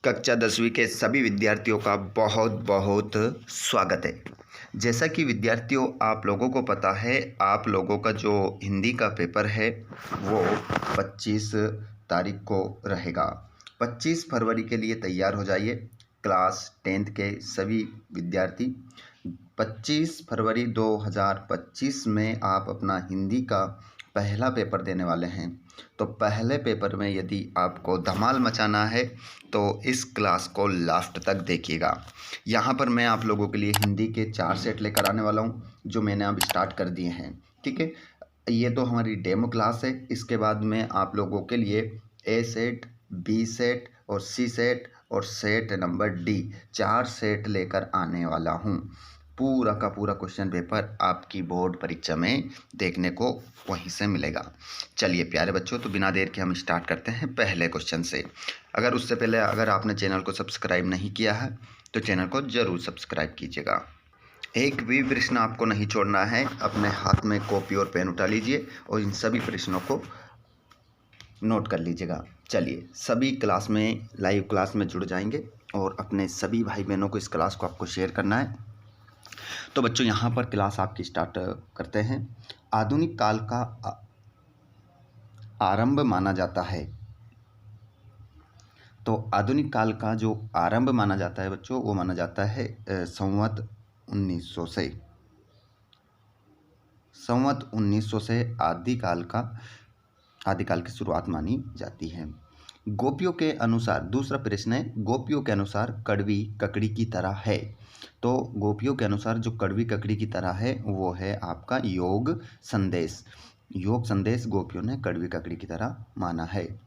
कक्षा 10वीं के सभी विद्यार्थियों का बहुत बहुत स्वागत है। जैसा कि विद्यार्थियों आप लोगों को पता है, आप लोगों का जो हिंदी का पेपर है वो 25 तारीख को रहेगा। 25 फरवरी के लिए तैयार हो जाइए क्लास 10th के सभी विद्यार्थी। 25 फरवरी 2025 में आप अपना हिंदी का पहला पेपर देने वाले हैं। तो पहले पेपर में यदि आपको धमाल मचाना है तो इस क्लास को लास्ट तक देखिएगा। यहाँ पर मैं आप लोगों के लिए हिंदी के 4 सेट लेकर आने वाला हूँ जो मैंने अब स्टार्ट कर दिए हैं। ठीक है, ये तो हमारी डेमो क्लास है। इसके बाद में आप लोगों के लिए ए सेट, बी सेट और सी सेट और सेट नंबर डी 4 सेट लेकर आने वाला हूँ। पूरा का पूरा क्वेश्चन पेपर आपकी बोर्ड परीक्षा में देखने को वहीं से मिलेगा। चलिए प्यारे बच्चों, तो बिना देर के हम स्टार्ट करते हैं पहले क्वेश्चन से। उससे पहले अगर आपने चैनल को सब्सक्राइब नहीं किया है तो चैनल को ज़रूर सब्सक्राइब कीजिएगा। एक भी प्रश्न आपको नहीं छोड़ना है। अपने हाथ में कॉपी और पेन उठा लीजिए और इन सभी प्रश्नों को नोट कर लीजिएगा। चलिए, सभी क्लास में लाइव क्लास में जुड़ जाएंगे और अपने सभी भाई बहनों को इस क्लास को आपको शेयर करना है। तो बच्चों, यहाँ पर क्लास आपकी स्टार्ट करते हैं। आधुनिक काल का आरंभ माना जाता है। तो आधुनिक काल का जो आरंभ माना जाता है बच्चों, वो माना जाता है संवत 1900 से। संवत 1900 से आदिकाल की शुरुआत मानी जाती है। गोपियों के अनुसार, दूसरा प्रश्न है, गोपियों के अनुसार कड़वी ककड़ी की तरह है। तो गोपियों के अनुसार जो कड़वी ककड़ी की तरह है वो है आपका योग संदेश। योग संदेश गोपियों ने कड़वी ककड़ी की तरह माना है।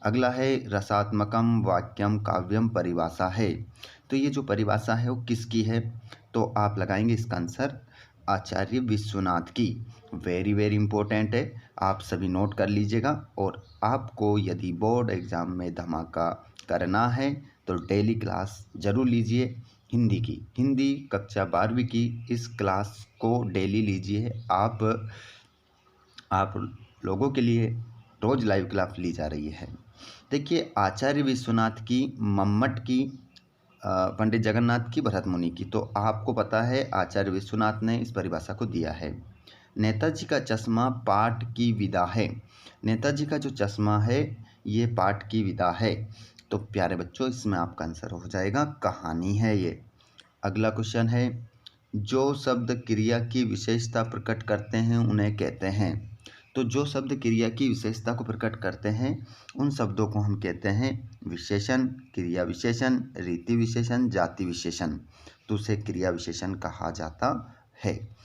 अगला है रसात्मकम वाक्यम काव्यम परिभाषा है। तो ये जो परिभाषा है वो किसकी है? तो आप लगाएंगे इसका आंसर आचार्य विश्वनाथ की। वेरी वेरी इंपॉर्टेंट है, आप सभी नोट कर लीजिएगा। और आपको यदि बोर्ड एग्ज़ाम में धमाका करना है तो डेली क्लास ज़रूर लीजिए हिंदी की। हिंदी कक्षा 12वीं की इस क्लास को डेली लीजिए। आप लोगों के लिए रोज़ लाइव क्लास ली जा रही है। देखिए, आचार्य विश्वनाथ की, मम्मट की, पंडित जगन्नाथ की, भरत मुनि की। तो आपको पता है आचार्य विश्वनाथ ने इस परिभाषा को दिया है। नेताजी का चश्मा पाठ की विदा है। नेताजी का जो चश्मा है ये पाठ की विदा है। तो प्यारे बच्चों, इसमें आपका आंसर हो जाएगा कहानी है ये। अगला क्वेश्चन है, जो शब्द क्रिया की विशेषता प्रकट करते हैं उन्हें कहते हैं। तो जो शब्द क्रिया की विशेषता को प्रकट करते हैं उन शब्दों को हम कहते हैं विशेषण, क्रिया विशेषण, रीति विशेषण, जाति विशेषण। तो उसे क्रिया विशेषण कहा जाता है।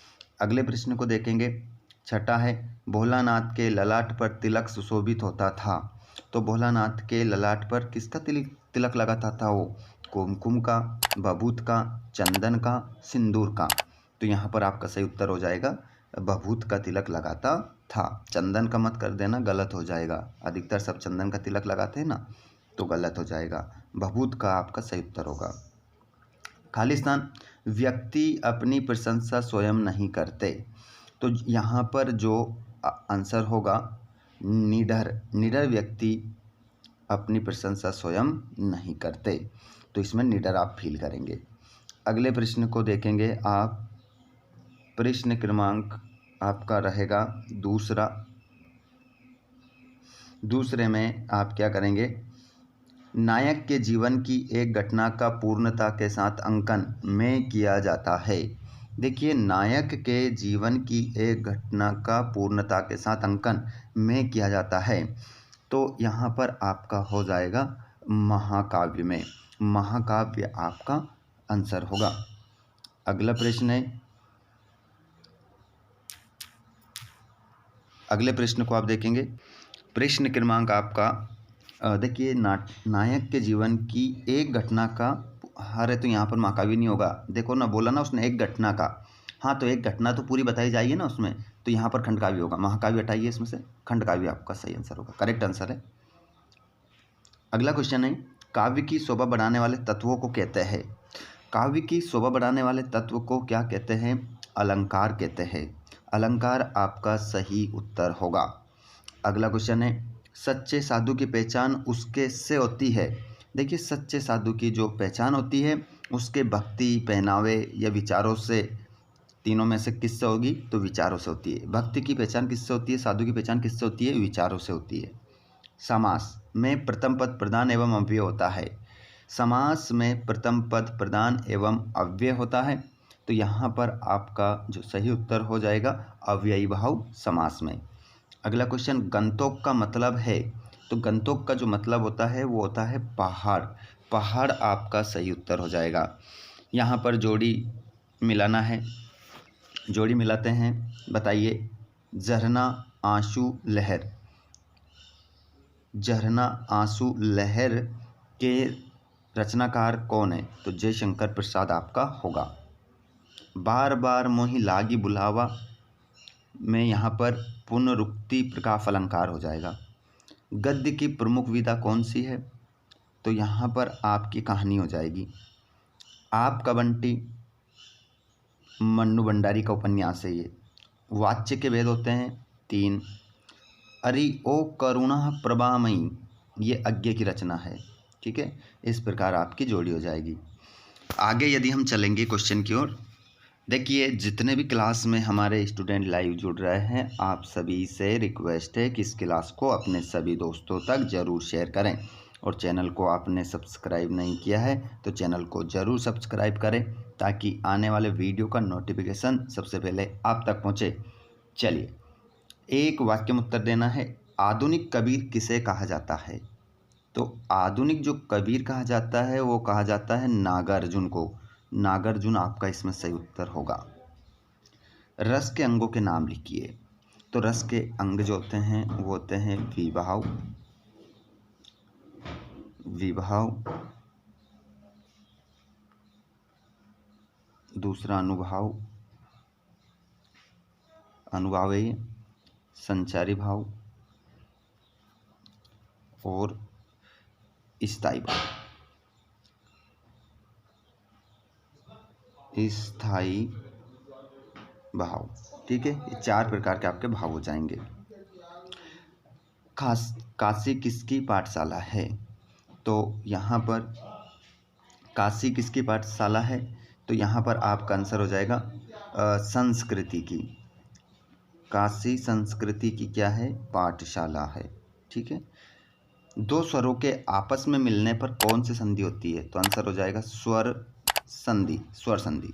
अगले प्रश्न को देखेंगे। छठा है, भोलानाथ के ललाट पर तिलक सुशोभित होता था। तो भोलानाथ के ललाट पर किसका तिलक लगाता था? वो कुमकुम का, बभूत का, चंदन का, सिंदूर का। तो यहाँ पर आपका सही उत्तर हो जाएगा बभूत का तिलक लगाता था। चंदन का मत कर देना, गलत हो जाएगा। अधिकतर सब चंदन का तिलक लगाते हैं ना, तो गलत हो जाएगा। बभूत का आपका सही उत्तर होगा। खालिस्तान, व्यक्ति अपनी प्रशंसा स्वयं नहीं करते। तो यहाँ पर जो आंसर होगा निडर। निडर व्यक्ति अपनी प्रशंसा स्वयं नहीं करते। तो इसमें निडर आप फील करेंगे। अगले प्रश्न को देखेंगे आप। प्रश्न क्रमांक आपका रहेगा दूसरे में आप क्या करेंगे? नायक के जीवन की एक घटना का पूर्णता के साथ अंकन में किया जाता है। देखिए, नायक के जीवन की एक घटना का पूर्णता के साथ अंकन में किया जाता है। तो यहाँ पर आपका हो जाएगा महाकाव्य में। महाकाव्य आपका आंसर होगा। अगला प्रश्न है, अगले प्रश्न को आप देखेंगे। प्रश्न क्रमांक आपका देखिए, नायक के जीवन की एक घटना का, अरे तो यहाँ पर महाकाव्य नहीं होगा। देखो ना, बोला ना उसने एक घटना का। हाँ, तो एक घटना तो पूरी बताई जाइए ना उसमें, तो यहाँ पर खंडकाव्य होगा। महाकाव्य हटाइए इसमें से, खंडकाव्य आपका सही आंसर होगा, करेक्ट आंसर है। अगला क्वेश्चन है, काव्य की शोभा बढ़ाने वाले तत्वों को कहते हैं। काव्य की शोभा बढ़ाने वाले तत्व को क्या कहते हैं? अलंकार कहते हैं। अलंकार आपका सही उत्तर होगा। अगला क्वेश्चन है, सच्चे साधु की पहचान उसके से होती है। देखिए, सच्चे साधु की जो पहचान होती है उसके भक्ति, पहनावे या विचारों से, तीनों में से किससे होगी? तो विचारों से होती है। भक्ति की पहचान किससे होती है? साधु की पहचान किससे होती है? विचारों से होती है। समास में प्रथम पद प्रधान एवं अव्यय होता है। समास में प्रथम पद प्रधान एवं अव्यय होता है, तो यहाँ पर आपका जो सही उत्तर हो जाएगा अव्ययी भाव समास में। अगला क्वेश्चन, गंतोक का मतलब है, तो गंतोक का जो मतलब होता है वो होता है पहाड़। पहाड़ आपका सही उत्तर हो जाएगा। यहाँ पर जोड़ी मिलाना है, जोड़ी मिलाते हैं। बताइए, झरना, आंसू, लहर। झरना, आंसू, लहर के रचनाकार कौन है? तो जयशंकर प्रसाद आपका होगा। बार बार मोहि लागी बुलावा में यहाँ पर पुनरुक्ति प्रकाश अलंकार हो जाएगा। गद्य की प्रमुख विधा कौन सी है? तो यहाँ पर आपकी कहानी हो जाएगी। आपका बंटी मन्नू भंडारी का उपन्यास है ये। वाच्य के भेद होते हैं 3। अरि ओ करुणा प्रभामयी, ये अज्ञे की रचना है। ठीक है, इस प्रकार आपकी जोड़ी हो जाएगी। आगे यदि हम चलेंगे क्वेश्चन की ओर, देखिए जितने भी क्लास में हमारे स्टूडेंट लाइव जुड़ रहे हैं, आप सभी से रिक्वेस्ट है कि इस क्लास को अपने सभी दोस्तों तक ज़रूर शेयर करें, और चैनल को आपने सब्सक्राइब नहीं किया है तो चैनल को ज़रूर सब्सक्राइब करें ताकि आने वाले वीडियो का नोटिफिकेशन सबसे पहले आप तक पहुँचे। चलिए, एक वाक्य में उत्तर देना है। आधुनिक कबीर किसे कहा जाता है? तो आधुनिक जो कबीर कहा जाता है वो कहा जाता है नागार्जुन को। नागार्जुन आपका इसमें सही उत्तर होगा। रस के अंगों के नाम लिखिए। तो रस के अंग जो होते हैं वो होते हैं विभाव, दूसरा अनुभाव, अनुभावेय, संचारी भाव और स्थायी भाव। स्थायी भाव, ठीक है, ये 4 प्रकार के आपके भाव हो जाएंगे। काशी किसकी पाठशाला है? तो यहाँ पर काशी किसकी पाठशाला है? तो यहाँ पर आपका आंसर हो जाएगा संस्कृति की। काशी संस्कृति की क्या है? पाठशाला है। ठीक है, 2 स्वरों के आपस में मिलने पर कौन सी संधि होती है? तो आंसर हो जाएगा स्वर संधि, स्वर संधि।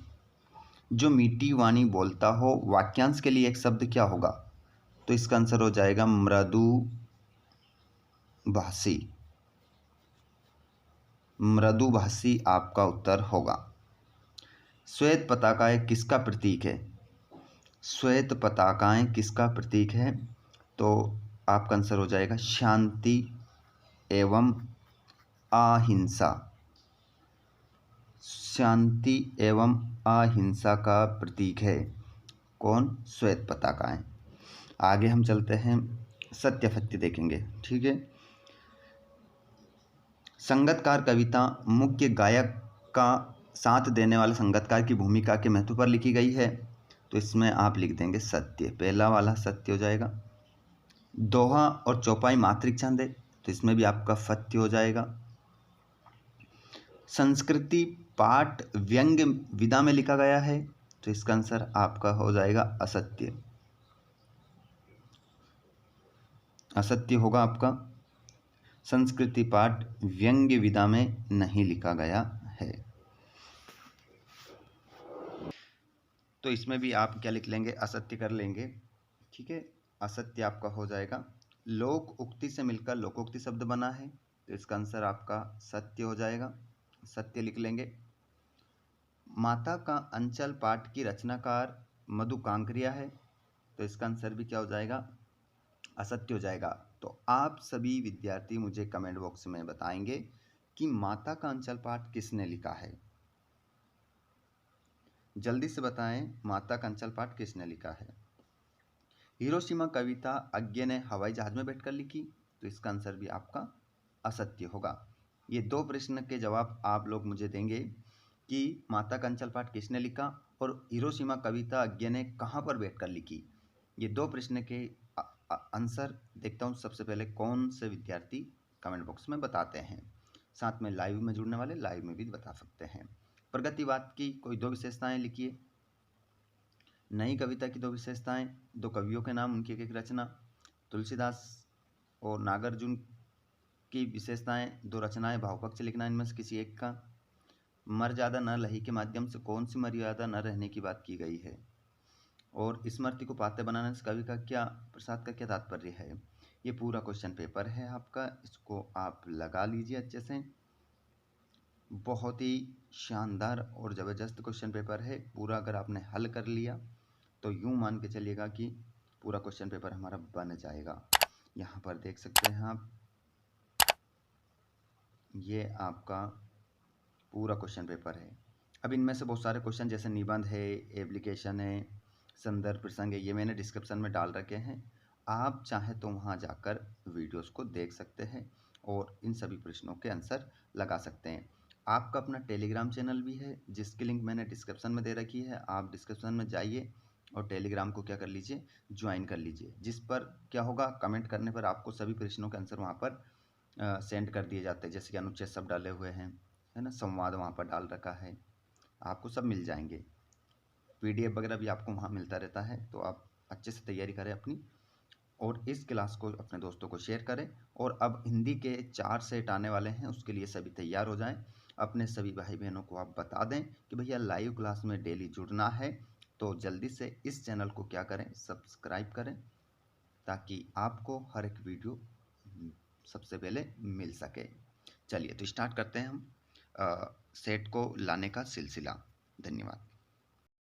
जो मीठी वाणी बोलता हो, वाक्यांश के लिए एक शब्द क्या होगा? तो इसका आंसर हो जाएगा मृदुभाषी। मृदुभाषी आपका उत्तर होगा। श्वेत पताकाएं किसका प्रतीक है? श्वेत पताकाएं किसका प्रतीक है? तो आपका आंसर हो जाएगा शांति एवं अहिंसा। शांति एवं अहिंसा का प्रतीक है कौन? श्वेत पताकाएं। आगे हम चलते हैं, सत्यफत्य देखेंगे। ठीक है, संगतकार कविता मुख्य गायक का साथ देने वाले संगतकार की भूमिका के महत्व पर लिखी गई है। तो इसमें आप लिख देंगे सत्य, पहला वाला सत्य हो जाएगा। दोहा और चौपाई मात्रिक छंद है, तो इसमें भी आपका फत्य हो जाएगा। संस्कृति पाठ व्यंग्य विधा में लिखा गया है, तो इसका आंसर आपका हो जाएगा असत्य। असत्य होगा आपका। संस्कृति पाठ व्यंग्य विधा में नहीं लिखा गया है। तो इसमें भी आप क्या लिख लेंगे? असत्य कर लेंगे। ठीक है, असत्य आपका हो जाएगा। लोक उक्ति से मिलकर लोकोक्ति शब्द बना है, तो इसका आंसर आपका सत्य हो जाएगा। सत्य लिख लेंगे। माता का अंचल पाठ की रचनाकार मधु कांकरिया है, तो इसका आंसर भी क्या हो जाएगा? असत्य हो जाएगा। तो आप सभी विद्यार्थी मुझे कमेंट बॉक्स में बताएंगे कि माता का अंचल पाठ किसने लिखा है। जल्दी से बताएं, माता का अंचल पाठ किसने लिखा है। हिरोशिमा कविता अज्ञे ने हवाई जहाज में बैठकर लिखी, तो इसका आंसर भी आपका असत्य होगा। ये 2 प्रश्न के जवाब आप लोग मुझे देंगे कि माता का अंचल पाठ किसने लिखा और हिरोशिमा कविता अज्ञे ने कहाँ पर बैठकर लिखी। ये 2 प्रश्न के आंसर देखता हूँ सबसे पहले कौन से विद्यार्थी कमेंट बॉक्स में बताते हैं। साथ में लाइव में जुड़ने वाले लाइव में भी बता सकते हैं। प्रगतिवाद की कोई 2 विशेषताएं लिखिए। नई कविता की 2 विशेषताएं, 2 कवियों के नाम, उनकी एक रचना। तुलसीदास और नागार्जुन की विशेषताएं, 2 रचनाएं, भावपक्ष लिखना इनमें से किसी एक का। मर्यादा न लही के माध्यम से कौन सी मर्यादा न रहने की बात की गई है। और स्मृति को पाते बनाने से कवि का क्या, प्रसाद का क्या तात्पर्य है। ये पूरा क्वेश्चन पेपर है आपका, इसको आप लगा लीजिए अच्छे से। बहुत ही शानदार और ज़बरदस्त क्वेश्चन पेपर है। पूरा अगर आपने हल कर लिया तो यूँ मान के चलिएगा कि पूरा क्वेश्चन पेपर हमारा बन जाएगा। यहाँ पर देख सकते हैं आप, ये आपका पूरा क्वेश्चन पेपर है। अब इनमें से बहुत सारे क्वेश्चन जैसे निबंध है, एप्लीकेशन है, संदर्भ प्रसंग है, ये मैंने डिस्क्रिप्शन में डाल रखे हैं। आप चाहें तो वहाँ जाकर वीडियोस को देख सकते हैं और इन सभी प्रश्नों के आंसर लगा सकते हैं। आपका अपना टेलीग्राम चैनल भी है जिसकी लिंक मैंने डिस्क्रिप्शन में दे रखी है। आप डिस्क्रिप्शन में जाइए और टेलीग्राम को क्या कर लीजिए, ज्वाइन कर लीजिए, जिस पर क्या होगा, कमेंट करने पर आपको सभी प्रश्नों के आंसर वहाँ पर सेंड कर दिए जाते हैं। जैसे कि अनुच्छेद सब डाले हुए हैं, है ना, संवाद वहाँ पर डाल रखा है, आपको सब मिल जाएंगे। PDF वगैरह भी आपको वहाँ मिलता रहता है। तो आप अच्छे से तैयारी करें अपनी, और इस क्लास को अपने दोस्तों को शेयर करें। और अब हिंदी के 4 सेट आने वाले हैं, उसके लिए सभी तैयार हो जाएं। अपने सभी भाई बहनों को आप बता दें कि भैया लाइव क्लास में डेली जुड़ना है, तो जल्दी से इस चैनल को क्या करें, सब्सक्राइब करें, ताकि आपको हर एक वीडियो सबसे पहले मिल सके। चलिए तो स्टार्ट करते हैं हम सेट को लाने का सिलसिला। धन्यवाद।